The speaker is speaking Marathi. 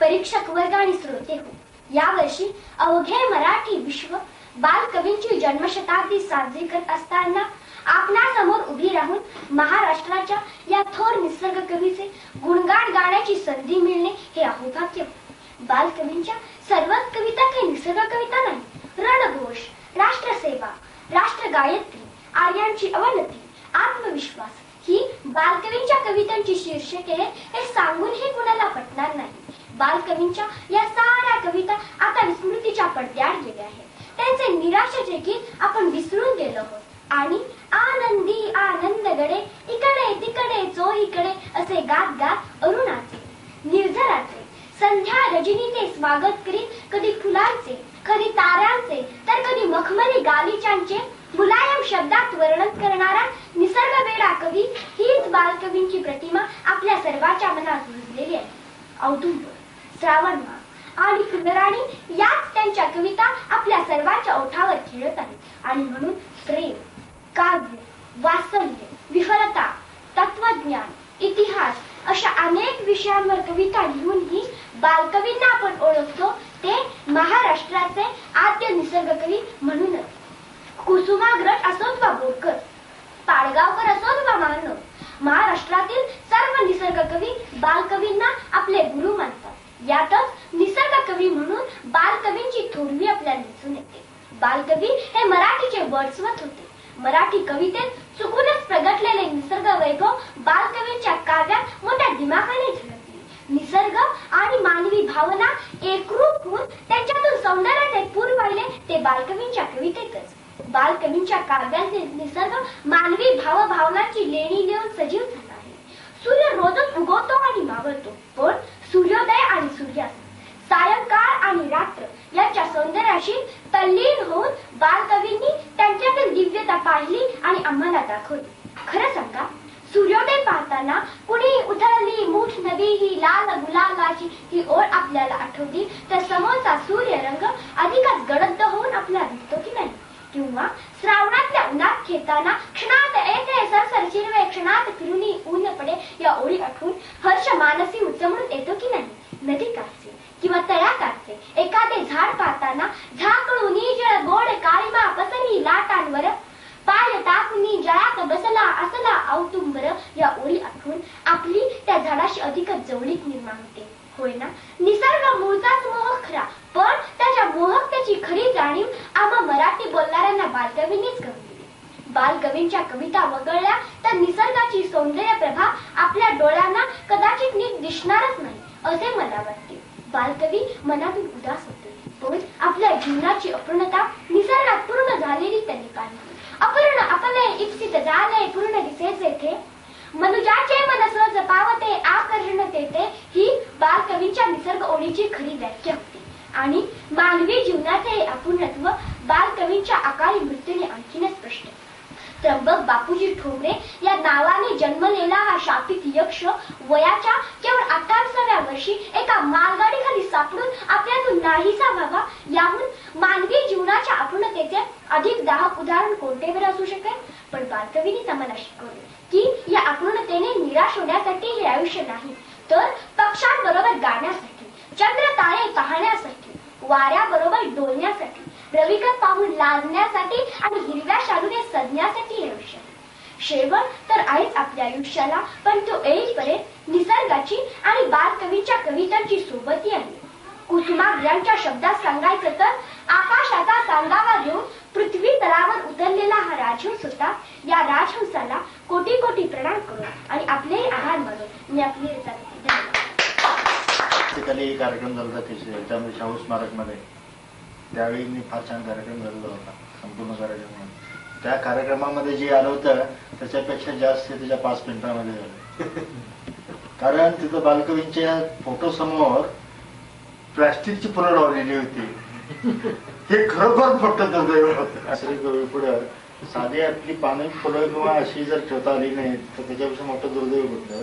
परीक्षक वर्ग आणि श्रोते हो, यावर्षी अवघे मराठी विश्व बालकवींची जन्मशताब्दी साजरी करत असताना आपणासमोर उभी राहून महाराष्ट्राच्या या थोर निसर्ग कवीचे गुणगान गाण्याची संधी मिळणे हे अहोभाग्य. बालकवींच्या सर्वच कविता काही निसर्ग कविता नाही. रणघोष, राष्ट्रसेवा, राष्ट्रगायत्री, आर्यांची अवनती, आत्मविश्वास ही बालकवींच्या कवितांची शीर्षके हे सांगूनही कुणाला पटणार नाही. बालकवींच्या या साऱ्या कविता आता विस्मृतीच्या पडद्याआड गेल्या आहेत. त्यांचे निराशाचे गीत आपण विसरून गेलो आहोत आणि आनंदी आनंद गडे इकडे तिकडे चोहीकडे असे गात गात अरुणाचे, निर्झराचे, संध्या रजनीचे स्वागत करीत कधी फुलांचे, कधी ताऱ्यांचे, तर कधी मखमली गालिचांचे मुलायम शब्दात वर्णन करणारा निसर्ग वेडा कवी हीच बालकवींची प्रतिमा आपल्या सर्वांच्या मनात रुजलेली आहे. औदुंबर, श्रावणमास आणि फुलराणी याच त्यांच्या कविता आपल्या सर्वांच्या ओठावर खेळत आहेत आणि म्हणून प्रेम, काव्य, वात्सल्य, विफलता, तत्वज्ञान, इतिहास अशा अनेक विषयांवर कविता लिहूनही बालकवींना आपण ओळखतो ते महाराष्ट्राचे आद्य निसर्ग कवी म्हणूनच. कुसुमाग्रज असोत वा बोरकर, पाडगावकर असोत वा मानव, महाराष्ट्रातील सर्व निसर्ग कवी बालकवींना आपले गुरु मानतात. यातच निसर्ग कवी म्हणून बालकवींची थोरवी आपल्याला दिसून येते. बालकवी हे मराठीचे वर्डस्वर्थ होते. मराठी कवितेत चुकूनच प्रगटलेले निसर्ग वैभव बालकवींच्या काव्यात मोठ्या दिमाखाने झळकले. निसर्ग आणि मानवी भावना एकरूप होऊन त्यांच्यातून सौंदर्याचे पूर वाहिले ते बालकवींच्या कवितेतच. बालकवींच्या काव्यांचे निसर्ग मानवी भावभावनांची लेणी देऊन सजीव झाला आहे. सूर्य रोजच उगवतो आणि मावळतो, पण सूर्योदय आणि सूर्यास्त, सायंकाळ आणि रात्र यांच्या सौंदर्याशी तल्लीन होऊन बालकवींनी त्यांच्यातील दिव्यता पाहिली आणि आम्हाला दाखवली. खरं सांगा, सूर्योदय पाहताना कुणी उधळली मूठ नवी ही लाल गुलालाची ही ओळ आपल्याला आठवली तर समोरचा सूर्यरंग अधिकच गडद होऊन आपल्याला दिसतो की नाही? किंवा श्रावणातल्या उन्हात खेळताना क्षणात येते सरसर शिरवे क्षणात फिरुनी ऊन पडे या ओळी आठवून हर्ष मानसी उचमळून येतो की नाही? नदीकाठचे किंवा तळ्याकाठचे एखादे झाड पाहताना झाकळून निजळ गोड काळीमा पसरली लाटांवर पाय टाकून जळात बसला असला औतुंबर या ओळी आठवून आपली त्या झाडाशी अधिकच जवळीक निर्माण होते. होय ना? निसर्ग मूळचाच मोहक खरा, पण त्याच्या मोहकतेची खरी जाणीव आम्हा मराठी बोलणाऱ्यांना बालकवींनीच करून दिली. बालकवींच्या कविता वगळल्या तर निसर्गाची सौंदर्य प्रभा आपल्या डोळ्यांना कदाचित नीट दिसणारच नाही असे मला वाटते. बालकवी मनातून उदास होते, पण आपल्या जीवनाची अपूर्णता निसर्गात पूर्ण झालेली त्यांनी पाहिली. अपूर्ण आपले इप्सित झाले पूर्ण दिसेचे थे, मनुजाचे मन सहज पावते आकर्षण तेथे ही बालकवींच्या निसर्ग ओळीची खरी व्याख्या होती. आणि मानवी जीवनाचे हे अपूर्णत्व बालकवींच्या अकाली मृत्यूने आणखीनच स्पष्ट. त्र्यंबक बापूजी ठोंबरे या नावाने जन्मलेला हा शापित यक्ष वयाच्या केवळ 28व्या वर्षी एका मालगाडीखाली सापडून आपल्यातून नाहीसा व्हावा याहून मानवी जीवनाच्या अपूर्णतेचे अधिक दाहक उदाहरण कोणते बरे असू शकेल? पण बालकवींनीच आम्हाला शिकवले की या अपूर्णतेने निराश होण्यासाठी हे आयुष्य नाही, तर पक्ष्यांबरोबर गाण्यासाठी, चंद्र तारे पाहण्यासाठी, वाऱ्याबरोबर डोलण्यासाठी, रविकत पाहून लाजण्यासाठी आणि हिरव्या शालूने सजण्यासाठी हे आयुष्य. शेवट तर आहेच आपल्या आयुष्याला, पण तो येईपर्यंत निसर्गाची आणि बालकवींच्या कवितांची सोबती आहे. कुसुमाग्रजांच्या शब्दात सांगायचं तर आकाशाचा सांगावा घेऊन पृथ्वी तलावर उतरलेला हा राजहंस होता. या राजहंसाला कोटी कोटी प्रणाम करून आणि आपले आभार मानून मी आपली रजा घेते. कार्यक्रम झाला त्याच्यामध्ये शाहू स्मारक मध्ये, त्यावेळी मी फार छान कार्यक्रम झालेला होता. संपूर्ण कार्यक्रम त्या कार्यक्रमामध्ये जे आलं होतं त्याच्यापेक्षा जास्त त्याच्या 5 मिनिटांमध्ये झालं. कारण तिथं बालकवींच्या फोटो समोर प्लास्टिकची फुलं लावलेली होती. हे खरोखर फक्त दुर्दैव होतं. श्री कवी पुढे साधी आपली पानं फुलं किंवा अशी जर ठेवता आली नाही तर त्याच्यापेक्षा मोठं दुर्दैव होतं.